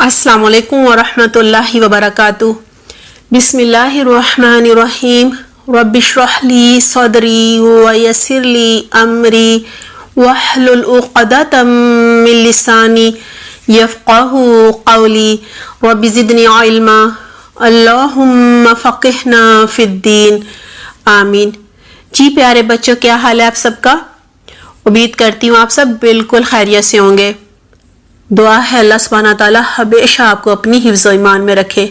अस्सलामु अलैकुम वरहमतुल्लाहि वबरकातुह। बिस्मिल्लाहिर्रहमानिर्रहीम। रब्बिश्रह ली सदरी वयस्सिर ली अमरी वहलुल उक़दतम मिन लिसानी यफ़क़हू क़ौली रब्बि ज़िदनी इल्मा अल्लाहुम्मा फ़क़िहना फ़िद्दीन। आमीन। जी प्यारे बच्चों, क्या हाल है आप सबका? उम्मीद करती हूँ आप सब बिल्कुल खैरियत से होंगे। दुआ है अल्लाह सुब्हाना ताला हमेशा आपको अपनी हिफ्ज़ व ईमान में रखे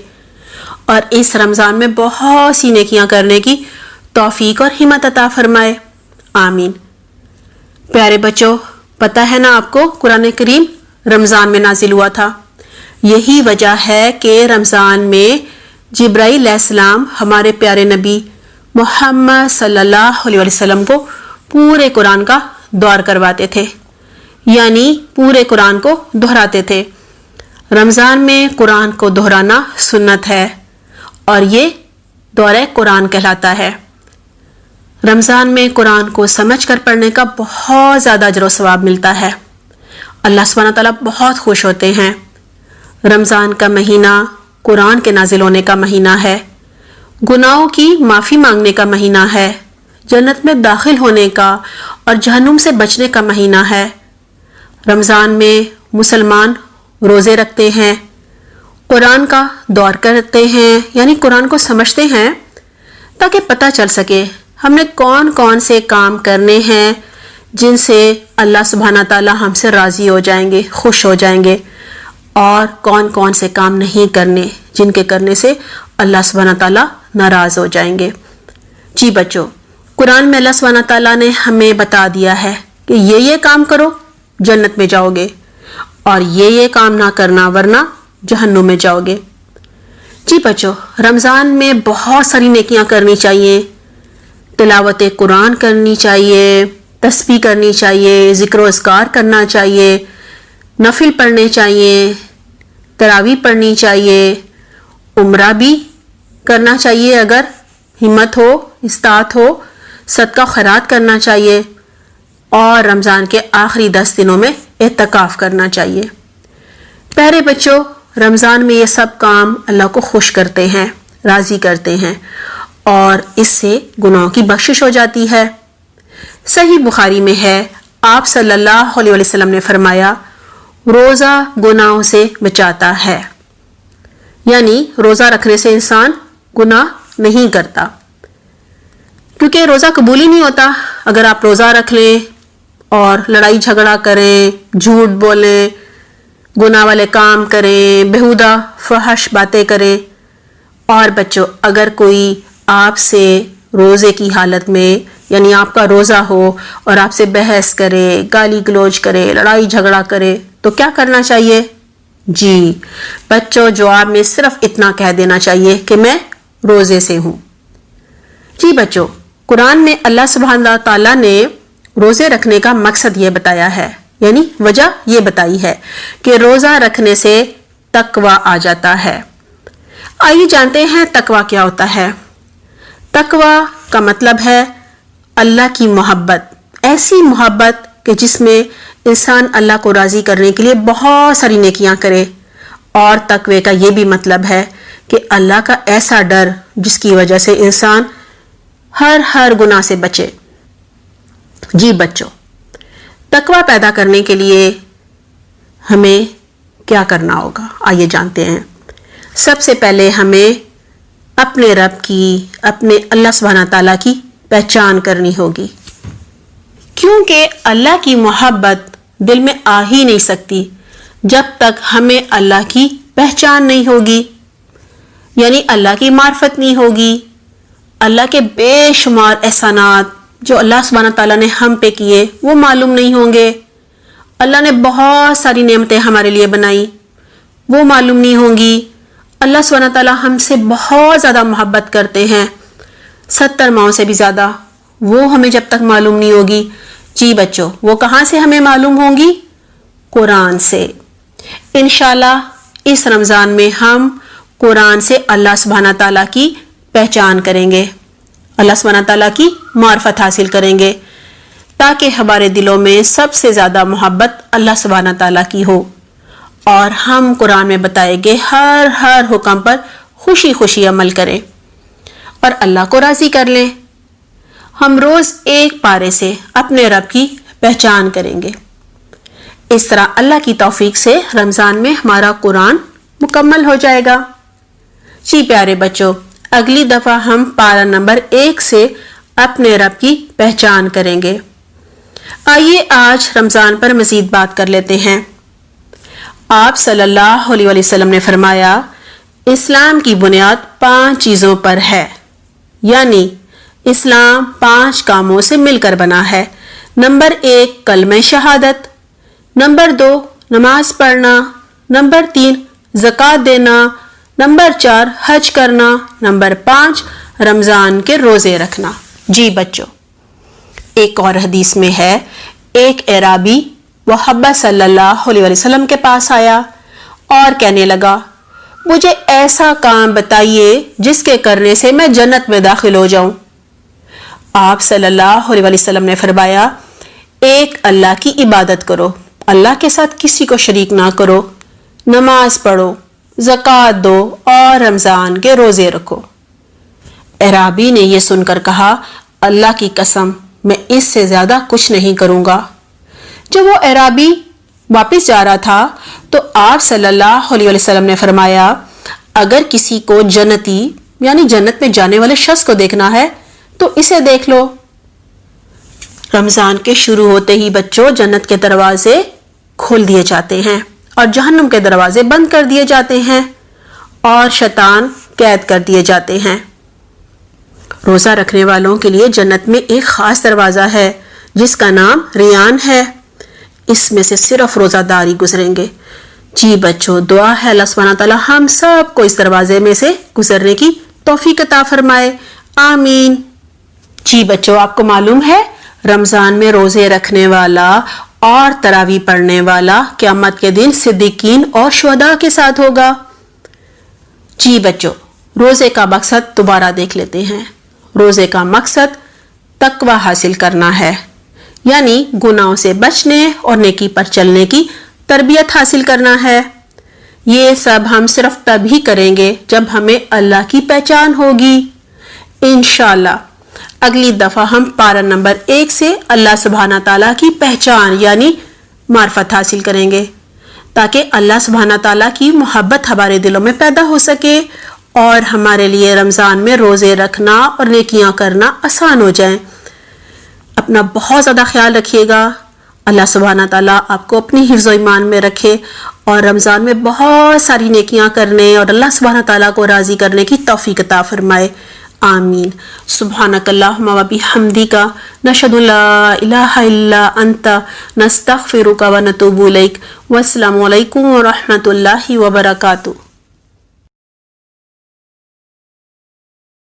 और इस रमज़ान में बहुत सी नेकियां करने की तौफीक और हिम्मत अता फरमाए। आमीन। प्यारे बच्चों, पता है ना आपको, कुरान करीम रमज़ान में नाजिल हुआ था। यही वजह है कि रमज़ान में जिब्राइल अलैहिस्सलाम हमारे प्यारे नबी मोहम्मद सल्लल्लाहु अलैहि वसल्लम को पूरे कुरान का दौर करवाते थे, यानी पूरे कुरान को दोहराते थे। रमज़ान में कुरान को दोहराना सुन्नत है और ये दौरे कुरान कहलाता है। रमज़ान में कुरान को समझ कर पढ़ने का बहुत ज़्यादा अजर व सवाब मिलता है। अल्लाह सुब्हाना ताला बहुत खुश होते हैं। रमज़ान का महीना कुरान के नाजिल होने का महीना है, गुनाहों की माफ़ी मांगने का महीना है, जन्नत में दाखिल होने का और जहन्नुम से बचने का महीना है। रमज़ान में मुसलमान रोज़े रखते हैं, कुरान का दौर करते हैं, यानी कुरान को समझते हैं ताकि पता चल सके हमने कौन कौन से काम करने हैं जिनसे अल्लाह सुब्हाना ताला हमसे राज़ी हो जाएंगे, खुश हो जाएंगे, और कौन कौन से काम नहीं करने जिनके करने से अल्लाह सुब्हाना ताला नाराज़ हो जाएंगे। जी बच्चों, कुरान में अल्लाह सुब्हाना ताला ने हमें बता दिया है कि ये काम करो जन्नत में जाओगे और ये काम ना करना वरना जहन्नुम में जाओगे। जी बच्चों, रमज़ान में बहुत सारी नेकियां करनी चाहिए। तिलावत कुरान करनी चाहिए, तस्बीह करनी चाहिए, ज़िक्र अज़कार करना चाहिए, नफिल पढ़ने चाहिए, तरावी पढ़नी चाहिए, उम्रा भी करना चाहिए अगर हिम्मत हो, इस्तात हो, सदका खैरात करना चाहिए और रमज़ान के आखिरी 10 दिनों में एतकाफ़ करना चाहिए। प्यारे बच्चों, रमज़ान में ये सब काम अल्लाह को खुश करते हैं, राज़ी करते हैं और इससे गुनाहों की बख्शिश हो जाती है। सही बुखारी में है, आप सल्लल्लाहु अलैहि वसल्लम ने फरमाया, रोज़ा गुनाहों से बचाता है, यानी रोज़ा रखने से इंसान गुनाह नहीं करता, क्योंकि रोज़ा कबूल ही नहीं होता अगर आप रोज़ा रख लें और लड़ाई झगड़ा करें, झूठ बोलें, गुनाह वाले काम करें, बेहुदा फहश बातें करें। और बच्चों, अगर कोई आपसे रोज़े की हालत में, यानी आपका रोज़ा हो और आपसे बहस करे, गाली गलौज करे, लड़ाई झगड़ा करे, तो क्या करना चाहिए? जी बच्चों, जवाब में सिर्फ इतना कह देना चाहिए कि मैं रोज़े से हूँ। जी बच्चों, कुरान में अल्लाह सुब्हाना ताला ने रोज़े रखने का मकसद ये बताया है, यानी वजह ये बताई है कि रोज़ा रखने से तकवा आ जाता है। आइए जानते हैं तकवा क्या होता है। तकवा का मतलब है अल्लाह की मोहब्बत, ऐसी मोहब्बत कि जिसमें इंसान अल्लाह को राज़ी करने के लिए बहुत सारी नेकियां करे। और तकवे का ये भी मतलब है कि अल्लाह का ऐसा डर जिसकी वजह से इंसान हर गुनाह से बचे। जी बच्चों, तकवा पैदा करने के लिए हमें क्या करना होगा, आइए जानते हैं। सबसे पहले हमें अपने रब की, अपने अल्लाह सुब्हाना ताला की पहचान करनी होगी, क्योंकि अल्लाह की मोहब्बत दिल में आ ही नहीं सकती जब तक हमें अल्लाह की पहचान नहीं होगी, यानी अल्लाह की मार्फत नहीं होगी। अल्लाह के बेशुमार एहसानात जो अल्लाह सुब्हाना ताला ने हम पे किए वो मालूम नहीं होंगे। अल्लाह ने बहुत सारी नेमतें हमारे लिए बनाई, वो मालूम नहीं होंगी। अल्लाह सुब्हाना ताला हमसे बहुत ज़्यादा मोहब्बत करते हैं, 70 माओं से भी ज़्यादा, वो हमें जब तक मालूम नहीं होगी। जी बच्चों, वो कहाँ से हमें मालूम होंगी? कुरान से। इंशाल्लाह इस रमज़ान में हम कुरान से अल्लाह सुब्हाना ताला की पहचान करेंगे, अल्लाह सुब्हाना ताला की मार्फत हासिल करेंगे, ताकि हमारे दिलों में सबसे ज़्यादा मोहब्बत अल्लाह सुब्हाना ताला की हो اور ہم قرآن میں بتائے گئے ہر حکم پر خوشی خوشی عمل کریں اور اللہ کو راضی کر لیں۔ ہم روز ایک پارے سے اپنے رب کی پہچان کریں گے۔ اس طرح اللہ کی توفیق سے رمضان میں ہمارا قرآن مکمل ہو جائے گا۔ جی پیارے بچوں، اگلی دفعہ ہم پارہ نمبر 1 سے اپنے رب کی پہچان کریں گے۔ آئیے آج رمضان پر مزید بات کر لیتے ہیں۔ آپ صلی اللہ علیہ وسلم نے فرمایا، اسلام کی بنیاد 5 چیزوں پر ہے، یعنی اسلام 5 کاموں سے مل کر بنا ہے۔ نمبر 1 کلمہ شہادت، نمبر 2 نماز پڑھنا، نمبر 3 زکوٰۃ دینا، نمبر 4 حج کرنا، نمبر 5 رمضان کے روزے رکھنا۔ جی بچوں، ایک اور حدیث میں ہے، ایک اعرابی محبت صلی اللہ علیہ وسلم کے پاس آیا اور کہنے لگا، مجھے ایسا کام بتائیے جس کے کرنے سے میں جنت میں داخل ہو جاؤں۔ آپ صلی اللہ علیہ وسلم نے فرمایا، ایک اللہ کی عبادت کرو، اللہ کے ساتھ کسی کو شریک نہ کرو، نماز پڑھو، زکوٰۃ دو اور رمضان کے روزے رکھو۔ اعرابی نے یہ سن کر کہا، اللہ کی قسم میں اس سے زیادہ کچھ نہیں کروں گا۔ جب وہ اعرابی واپس جا رہا تھا تو آپ صلی اللہ علیہ وسلم نے فرمایا، اگر کسی کو جنتی یعنی جنت میں جانے والے شخص کو دیکھنا ہے تو اسے دیکھ لو۔ رمضان کے شروع ہوتے ہی بچوں جنت کے دروازے کھول دیے جاتے ہیں اور جہنم کے دروازے بند کر دیے جاتے ہیں اور شیطان قید کر دیے جاتے ہیں۔ روزہ رکھنے والوں کے لیے جنت میں ایک خاص دروازہ ہے جس کا نام ریان ہے، اس میں سے صرف روزہ دار ہی گزریں گے۔ جی بچوں، دعا ہے اللہ سبحانہ تعالیٰ ہم سب کو اس دروازے میں سے گزرنے کی توفیق عطا فرمائے، آمین۔ جی بچوں، آپ کو معلوم ہے رمضان میں روزے رکھنے والا اور تراویح پڑھنے والا قیامت کے دن صدیقین اور شہداء کے ساتھ ہوگا۔ جی بچوں، روزے کا مقصد دوبارہ دیکھ لیتے ہیں۔ روزے کا مقصد تقوی حاصل کرنا ہے، یعنی گناہوں سے بچنے اور نیکی پر چلنے کی تربیت حاصل کرنا ہے۔ یہ سب ہم صرف تب ہی کریں گے جب ہمیں اللہ کی پہچان ہوگی۔ انشاءاللہ اگلی دفعہ ہم پارہ نمبر 1 سے اللہ سبحانہ تعالیٰ کی پہچان یعنی معرفت حاصل کریں گے، تاکہ اللہ سبحانہ تعالیٰ کی محبت ہمارے دلوں میں پیدا ہو سکے اور ہمارے لیے رمضان میں روزے رکھنا اور نیکیاں کرنا آسان ہو جائیں۔ اپنا بہت زیادہ خیال رکھیے گا۔ اللہ سبحانہ تعالیٰ آپ کو اپنی حفظ و ایمان میں رکھے اور رمضان میں بہت ساری نیکیاں کرنے اور اللہ سبحانہ تعالیٰ کو راضی کرنے کی توفیق عطا فرمائے، آمین۔ سبحانک اللہم و بحمدک، نشہد ان لا الہ الا انت، نستغفرک و نتوب الیک۔ والسلام علیکم ورحمۃ اللہ وبرکاتہ۔